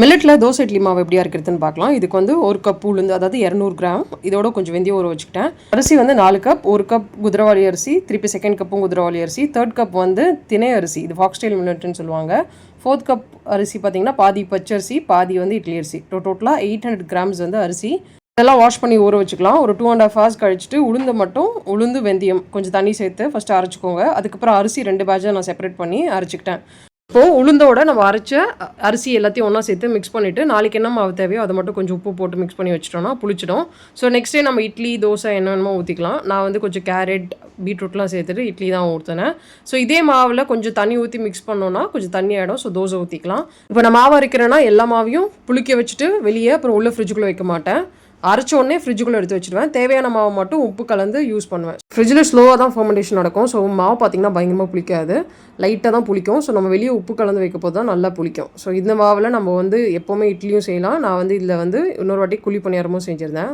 மில்லட்டில் தோசை இட்லி மாவு எப்படியா இருக்கிறதுன்னு பார்க்கலாம். இதுக்கு வந்து ஒரு கப் உளுந்து, அதாவது 200 கிராம், இதோட கொஞ்சம் வெந்தயம் ஊற வச்சுக்கிட்டேன். அரிசி வந்து 4 கப், ஒரு கப் குதிரவாளி அரிசி, திருப்பி செகண்ட் கப்பும் குதிரவாளி அரிசி, தேர்ட் கப் வந்து திணை அரிசி, இது ஃபாக்ஸ்டைல் மில்லட்னு சொல்லுவாங்க. ஃபோர்த் கப் அரிசி பார்த்தீங்கன்னா பாதி பச்சரிசி, பாதி வந்து இட்லி அரிசி. டோட்டலாக 800 கிராம்ஸ் வந்து அரிசி. இதெல்லாம் வாஷ் பண்ணி ஊற வச்சுக்கலாம். ஒரு 2.5 ஹவர்ஸ் கழிச்சிட்டு உளுந்து வெந்தயம் கொஞ்சம் தண்ணி சேர்த்து ஃபஸ்ட்டு அரைச்சிக்கோங்க. அதுக்கப்புறம் அரிசி 2 பேட்சாக நான் செப்பரேட் பண்ணி அரைச்சிக்கிட்டேன். இப்போது உளுந்தோட நம்ம அரைச்ச அரிசி எல்லாத்தையும் ஒன்றா சேர்த்து மிக்ஸ் பண்ணிவிட்டு நாளைக்கு என்ன மாவு தேவையோ அதை மட்டும் கொஞ்சம் உப்பு போட்டு மிக்ஸ் பண்ணி வச்சிட்டோம்னா புளிச்சிடும். ஸோ நெக்ஸ்ட் டே நம்ம இட்லி தோசை என்னென்னமோ ஊற்றிக்கலாம். நான் வந்து கொஞ்சம் கேரட் பீட்ரூட்லாம் சேர்த்துட்டு இட்லி தான் ஊற்றினேன். ஸோ இதே மாவில் கொஞ்சம் தண்ணி ஊற்றி மிக்ஸ் பண்ணோன்னா கொஞ்சம் தண்ணி ஆகிடும். ஸோ தோசை ஊற்றிக்கலாம். இப்போ நான் மாவு அரைக்கிறேன்னா எல்லா மாவையும் புளிக்க வச்சுட்டு வெளியே அப்புறம் உள்ள ஃப்ரிட்ஜுக்குள்ளே வைக்க மாட்டேன். அரைச்ச உடனே ஃப்ரிட்ஜுக்குள்ளே எடுத்து வச்சுடுவேன். தேவையான மாவு மட்டும் உப்பு கலந்து யூஸ் பண்ணுவேன். ஃப்ரிட்ஜில் ஸ்லோவாக தான் ஃபர்மெண்டேஷன் நடக்கும். ஸோ மாவு பார்த்திங்கன்னா பயங்கரமாக புளிக்காது, லைட்டாக தான் புளிக்கும். ஸோ நம்ம வெளியே உப்பு கலந்து வைக்க போது தான் நல்லா புளிக்கும். ஸோ இந்த மாவில் நம்ம வந்து எப்போவுமே இட்லியும் செய்யலாம். நான் வந்து இதில் வந்து இன்னொரு வாட்டி குழி பணியாரமும் செஞ்சுருந்தேன்.